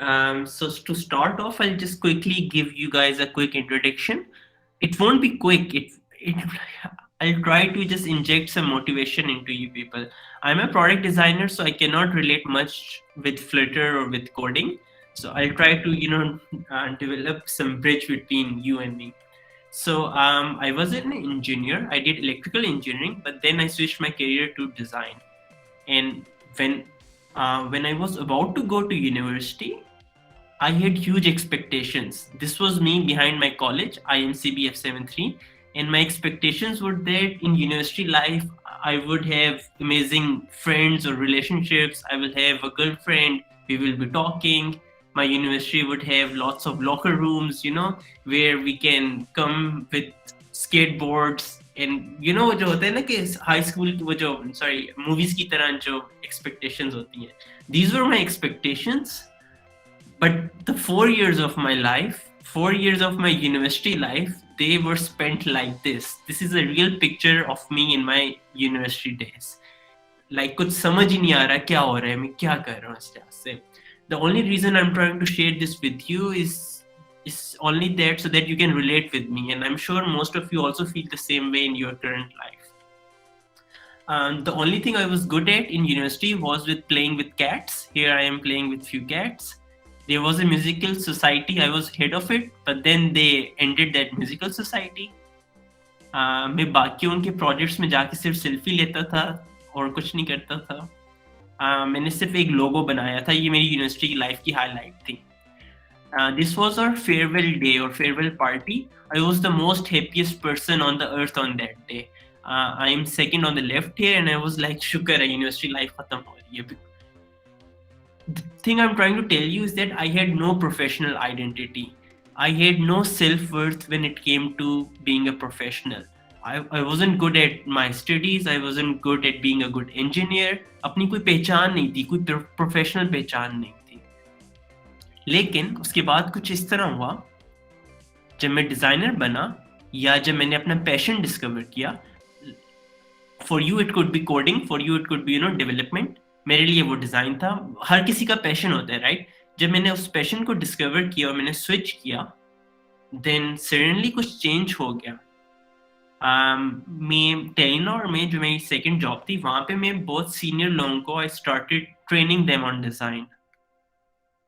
So to start off, I'll just quickly give you guys a quick introduction. It won't be quick. It I'll try to just inject some motivation into you people. I'm a product designer, so I cannot relate much with Flutter or with coding. So I'll try to develop some bridge between you and me. So I was an engineer. I did electrical engineering, but then I switched my career to design. And when I was about to go to university, I had huge expectations. This was me behind my college, IMCB F73, and my expectations were that in university life, I would have amazing friends or relationships. I will have a girlfriend. We will be talking. My university would have lots of locker rooms, where we can come with skateboards. And जो होता है ना कि high school की वो जो sorry movies की तरह जो एक्सपेक्टेशंस होती हैं, these were my expectations. But the 4 years of my life, 4 years of my university life, they were spent like this. This is a real picture of me in my university days. Like कुछ समझ ही नहीं आ रहा क्या हो रहा है, मैं क्या कर रहा हूँ इस तरह से. The only reason I'm trying to share this with you is only that so that you can relate with me, and I'm sure most of you also feel the same way in your current life. The only thing I was good at in university was with playing with cats. Here I am playing with few cats. There was a musical society. I was head of it, but then they ended that musical society. मैं बाकियों के projects में जाके सिर्फ selfie लेता था और कुछ नहीं करता था. मैंने सिर्फ एक लोगो बनाया था. ये मेरी यूनिवर्सिटी की लाइफ की हाईलाइट थी. This was our farewell day or farewell party. I was the most happiest person on the earth on that day. I am second on the left here, and I was like, "Shukar hai, university life khatam ho rahi hai." The thing I'm trying to tell you is that I had no professional identity. I had no self-worth when it came to being a professional. I wasn't good at my studies. I wasn't good at being a good engineer. अपनी कोई पहचान नहीं थी, कोई professional पहचान नहीं थी. लेकिन उसके बाद कुछ इस तरह हुआ, जब मैं डिजाइनर बना या जब मैंने अपना पैशन डिस्कवर किया. For you it could be coding, for you it could be development. मेरे लिए वो डिजाइन था. हर किसी का पैशन होता है, राइट? जब मैंने उस पैशन को डिस्कवर किया और मैंने स्विच किया, देन सडनली कुछ चेंज हो गया. मैं टेलीनॉर में जो मेरी सेकंड जॉब थी, वहां पे मैं बहुत सीनियर लोगों को I started training them on design.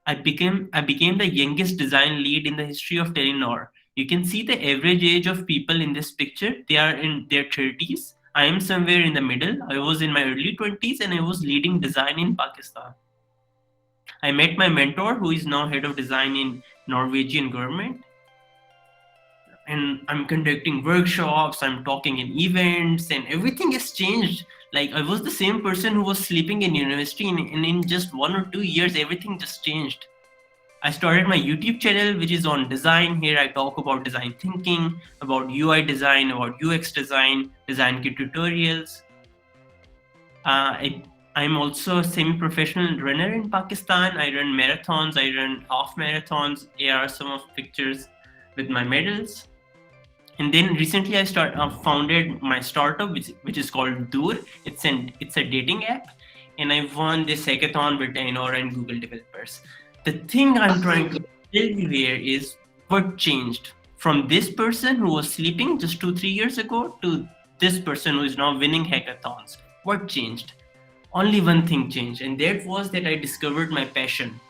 I became the youngest design lead in the history of Telenor. You can see the average age of people in this picture. They are in their 30s. I am somewhere in the middle. I was in my early 20s and I was leading design in Pakistan. I met my mentor, who is now head of design in Norwegian government. And I'm conducting workshops, I'm talking in events, and everything has changed. Like, I was the same person who was sleeping in university, and in just 1 or 2 years, everything just changed. I started my YouTube channel, which is on design. Here I talk about design thinking, about UI design, about UX design, design kit tutorials. I'm also a semi-professional runner in Pakistan. I run marathons, I run half marathons. Here are some of pictures with my medals. And then recently I founded my startup, which is called Dur. It's a dating app, and I won this hackathon with Telenor and Google developers. The thing I'm trying to tell you here is what changed from this person who was sleeping just 2-3 years ago to this person who is now winning hackathons. What changed? Only one thing changed, and that was that I discovered my passion.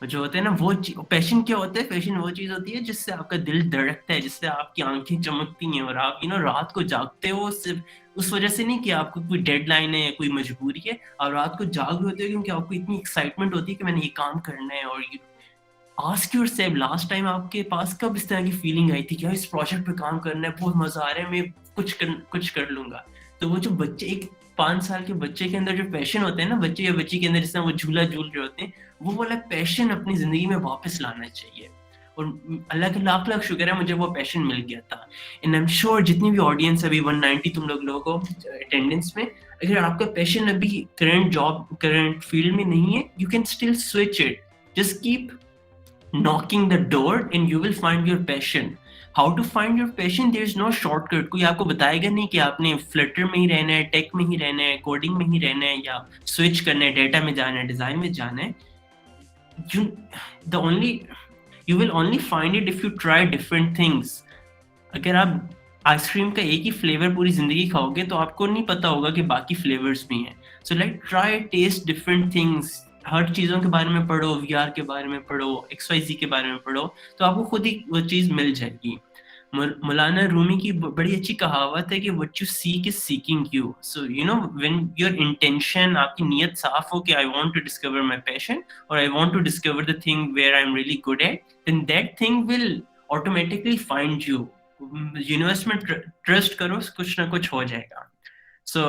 जो होता है ना, वो passion क्या होता है? Passion वो चीज होती है जिससे आपका दिल धड़कता है, जिससे आपकी आंखें चमकती हैं और आप रात को जागते हो सिर्फ उस वजह से नहीं कि आपको कोई डेडलाइन है या कोई मजबूरी है. आप रात को जाग रहे होते हो क्योंकि आपको इतनी एक्साइटमेंट होती है कि मैंने ये काम करना है. और आस्क योरसेल्फ, लास्ट टाइम आपके पास कब इस तरह की फीलिंग आई थी कि इस प्रोजेक्ट पे काम करना है, बहुत मजा आ रहा है, मैं कुछ कर लूंगा. तो वो जो बच्चे, एक 5 साल के बच्चे के अंदर जो पैशन होते हैं ना, बच्चे या बच्ची के अंदर जिस तरह वो झूला झूल रहे होते हैं, वो वाला पैशन अपनी जिंदगी में वापस लाना चाहिए. और अल्लाह का लाख लाख शुक्र है मुझे वो पैशन मिल गया था. एंड आई एम श्योर जितनी भी ऑडियंस अभी 190 तुम लोगों को अटेंडेंस में, अगर आपका पैशन अभी करंट फील्ड में नहीं है, you can still switch it. Just keep knocking the door and you will find your passion. How to find your passion? There is no shortcut. कोई आपको बताएगा नहीं कि आपने फ्लटर में ही रहना है, टेक में ही रहना है, कोडिंग में ही रहना है, या स्विच करना है, डेटा में जाना है, डिजाइन में जाना है. you the only you will only find it if you try different things. अगर आप आइसक्रीम का एक ही फ्लेवर पूरी जिंदगी खाओगे तो आपको नहीं पता होगा कि बाकी फ्लेवर्स भी हैं. So like try taste different things. हर चीज़ों के बारे में पढ़ो, वीआर के बारे में पढ़ो, XYZ के बारे में पढ़ो, तो आपको खुद ही वो चीज़ मिल जाएगी. मौलाना रूमी की बड़ी अच्छी कहावत है कि what you seek is seeking you. So you know when your intention, आपकी नीयत साफ हो कि I want to discover my passion और I want to discover the thing where I am really good at, then that thing will automatically find you. Universe में trust करो, कुछ ना कुछ हो जाएगा. So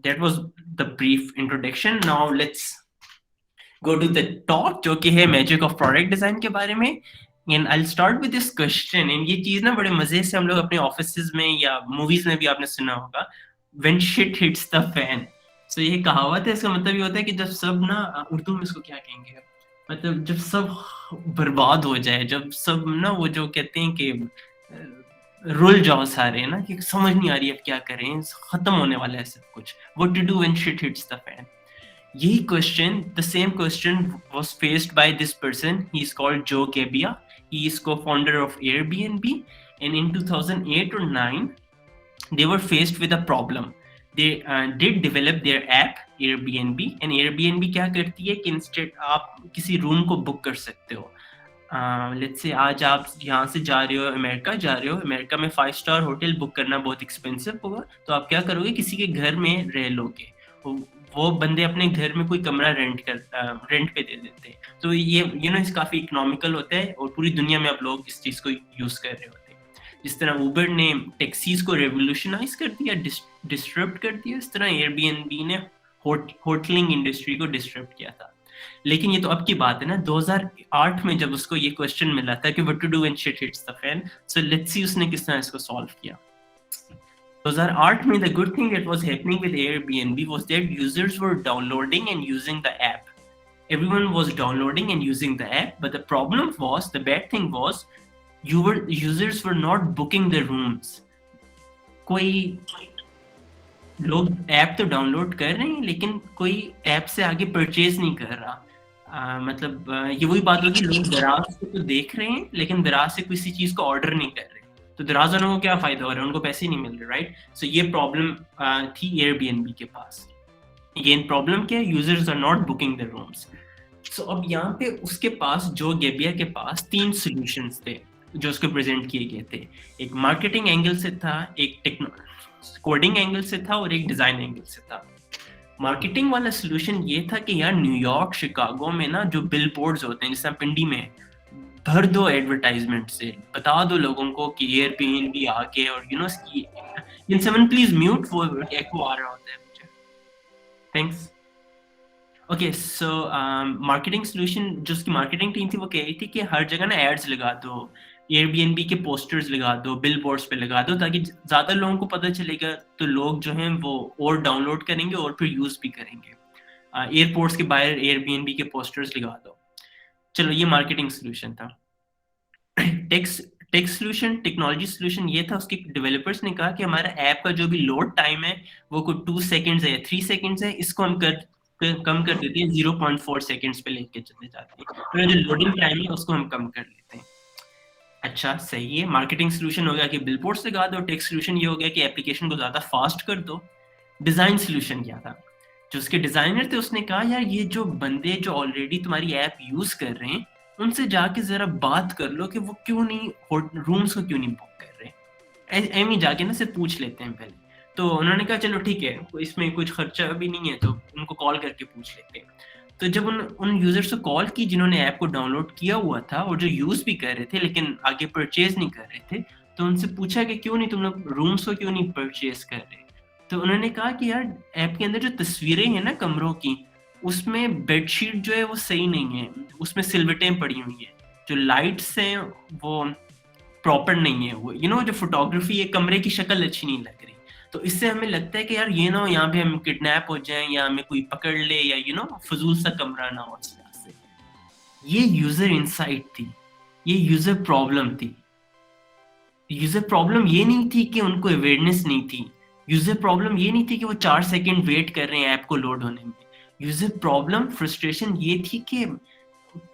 that was the brief introduction. Now let's go to the talk, जो कि है मैजिक ऑफ प्रोडक्ट डिजाइन के बारे में. And I'll start with this question. And ये चीज ना बड़े मजे से हम लोग अपने ऑफिस में या मूवीज में भी आपने सुना होगा, when shit hits the fan. So ये कहावत है, इसका मतलब ये होता है कि जब सब ना, उर्दू में इसको क्या कहेंगे, मतलब जब सब बर्बाद हो जाए, जब सब ना वो जो कहते हैं कि रुल जाओ सारे ना, कि समझ नहीं आ रही अब क्या करें, खत्म होने वाला है सब कुछ. What to do when shit hits the fan? यही question, the same question was faced by this person. He is called Joe Gebbia. He is co-founder of Airbnb. And in 2008 or 9, they were faced with a problem. They did develop their app Airbnb. And Airbnb क्या करती है कि instead आप किसी room को book कर सकते हो. लेट्स से आज आप यहाँ से जा रहे हो, अमेरिका जा रहे हो, अमेरिका में 5 स्टार होटल बुक करना बहुत एक्सपेंसिव होगा, तो आप क्या करोगे, किसी के घर में रह लोगे. वो बंदे अपने घर में कोई कमरा रेंट पे दे देते हैं. तो ये इस काफ़ी इकोनॉमिकल होता है और पूरी दुनिया में आप लोग इस चीज़ को यूज़ कर रहे होते हैं. जिस तरह उबर ने टैक्सीज को रेवोल्यूशनाइज कर दिया, डिस्टर्ब कर दिया, इस तरह एयरबीएनबी ने होटलिंग इंडस्ट्री को डिस्टर्ब किया था. लेकिन ये तो अब की बात है ना, 2008 में जब उसको ये क्वेश्चन मिला था कि what to do when shit hits the fan. So let's see उसने किस तरह इसको सॉल्व किया. 2008 में the good thing that was happening with Airbnb was that users were downloading and using the app. Everyone was downloading and using the app, but the problem was, the bad thing was, users were not booking the rooms. कोई लोग app तो download कर रहे हैं लेकिन कोई app से आगे परचेज नहीं कर रहा. मतलब ये वही बात होगी, लोग दराज को तो देख रहे हैं लेकिन दराज से किसी चीज को ऑर्डर नहीं कर रहे, तो दराज वालों को क्या फायदा हो रहा है, उनको पैसे ही नहीं मिल रहे, राइट. सो ये प्रॉब्लम थी एयरबीएनबी के पास. ये प्रॉब्लम क्या है, users are not booking the rooms. So अब यहाँ पे उसके पास, जो गेबिया के पास 3 सॉल्यूशंस थे जो उसको प्रेजेंट किए गए थे. एक मार्केटिंग एंगल से था, एक कोडिंग एंगल से था और एक डिजाइन एंगल से था. मार्केटिंग वाला सोल्यूशन ये था कि यार न्यूयॉर्क, शिकागो में ना जो बिल बोर्ड्स होते हैं, जैसे पिंडी में, भर दो एडवर्टाइजमेंट से, बता दो लोगों को कि एयरबीएनबी आके, और कैन समवन प्लीज म्यूट, वो एको आ रहा होता है मुझे, thanks. Okay, so marketing solution, जो उसकी मार्केटिंग टीम थी, वो कह रही थी कि हर जगह ना एड्स लगा दो, एयरबीएनबी के पोस्टर्स लगा दो, बिल बोर्ड्स पे लगा दो, ताकि ज़्यादा लोगों को पता चलेगा, तो लोग जो हैं वो और डाउनलोड करेंगे और फिर यूज़ भी करेंगे. एयरपोर्ट्स के बाहर एयरबीएनबी के पोस्टर्स लगा दो. चलो, ये मार्केटिंग सोल्यूशन था. टेक सोल्यूशन, टेक्नोलॉजी सोल्यूशन ये था, उसके डेवलपर्स ने कहा कि हमारा ऐप का जो भी लोड टाइम है वो कोई 2 सेकेंड्स है या 3 सेकेंड्स है, इसको हम कम कर देते हैं, 0.4 सेकेंड्स पे लेके चलने जाते हैं, तो जो लोडिंग टाइम है उसको हम कम कर लेते हैं. अच्छा, सही है. मार्केटिंग सोल्यूशन हो गया कि बिलबोर्ड्स लगा दो. टेक सोल्यूशन ये हो गया कि एप्लीकेशन को ज़्यादा फास्ट कर दो. डिज़ाइन सोल्यूशन क्या था, जो उसके डिज़ाइनर थे उसने कहा यार ये जो बंदे जो ऑलरेडी तुम्हारी ऐप यूज़ कर रहे हैं, उनसे जाके ज़रा बात कर लो कि वो क्यों नहीं रूम्स को क्यों नहीं बुक कर रहे. एम ही जाके ना से पूछ लेते हैं पहले. तो उन्होंने कहा चलो ठीक है, इसमें कुछ खर्चा भी नहीं है, तो उनको कॉल करके पूछ लेते हैं. तो जब उन यूजर्स को कॉल की जिन्होंने ऐप को डाउनलोड किया हुआ था और जो यूज भी कर रहे थे लेकिन आगे परचेज नहीं कर रहे थे, तो उनसे पूछा कि क्यों नहीं तुम लोग रूम्स को क्यों नहीं परचेज कर रहे. तो उन्होंने कहा कि यार ऐप के अंदर जो तस्वीरें हैं ना कमरों की, उसमें बेडशीट जो है वो सही नहीं है, उसमें सिलवटें पड़ी हुई हैं, जो लाइट्स हैं वो प्रॉपर नहीं है, वो जो फोटोग्राफी है, कमरे की शक्ल अच्छी नहीं लग रही. तो इससे हमें लगता है कि यार ये ना हो यहाँ पे हम किडनैप हो जाएं या हमें कोई पकड़ ले, या फजूल सा कमरा ना हो. से ये यूजर इनसाइट थी, ये यूजर प्रॉब्लम थी. यूजर प्रॉब्लम ये नहीं थी कि उनको अवेयरनेस नहीं थी. यूजर प्रॉब्लम ये नहीं थी कि वो 4 सेकंड वेट कर रहे हैं ऐप को लोड होने में. यूजर प्रॉब्लम, फ्रस्ट्रेशन ये थी कि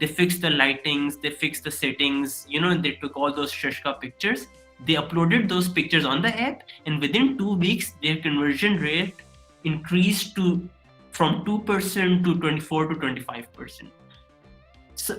They fixed the lightings, they fixed the settings, they took all those Shashka pictures. They uploaded those pictures on the app, and within 2 weeks, their conversion rate increased from 2% to 24 to 25%. So,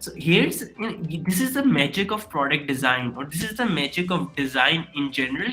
So this is the magic of product design, or this is the magic of design in general,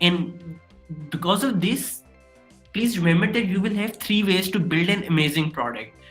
And because of this, please remember that you will have 3 ways to build an amazing product.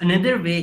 Another way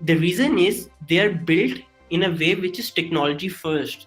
The reason is they are built in a way which is technology first.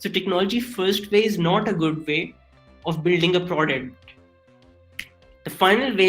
So technology first way is not a good way of building a product. The final way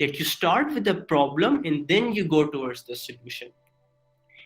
That you start with the problem and then you go towards the solution.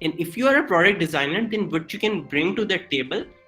And if you are a product designer, then what you can bring to that table,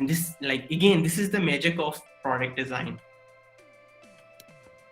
This is the magic of product design.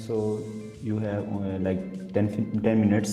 So you have like 10 minutes.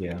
Yeah.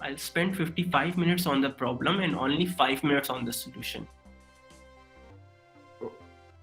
I'll spend 55 minutes on the problem and only 5 minutes on the solution.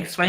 XY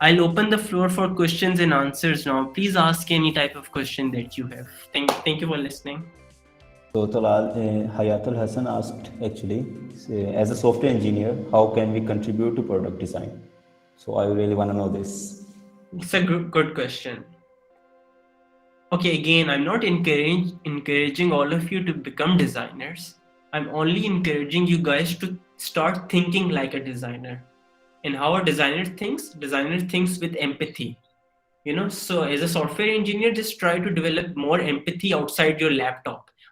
I'll open the floor for questions and answers now. Please ask any type of question that you have. Thank you for listening. So Talal, Hayatul Hassan asked actually, as a software engineer, how can we contribute to product design? So I really want to know this. It's a good question. Okay, again, I'm not encouraging all of you to become designers. I'm only encouraging you guys to start thinking like a designer. And how a designer thinks with empathy. You know, so as a software engineer, just try to develop more empathy outside your laptop.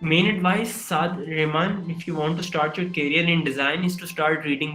Main advice, Saad Rehman, if you want to start your career in design, is to start reading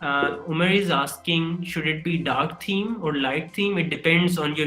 Umar is asking, should it be dark theme or light theme? It depends on your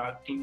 dark theme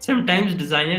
Sometimes designer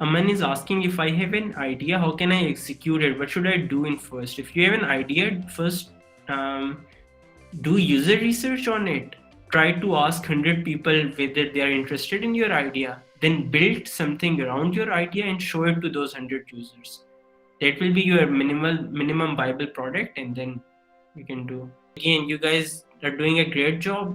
Aman is asking, if I have an idea, how can I execute it? What should I do in first? If you have an idea, first do user research on it. Try to ask 100 people whether they are interested in your idea. Then build something around your idea and show it to those 100 users. That will be your minimum viable product, and then you can do. Again, you guys are doing a great job.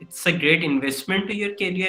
it's a great investment to your career,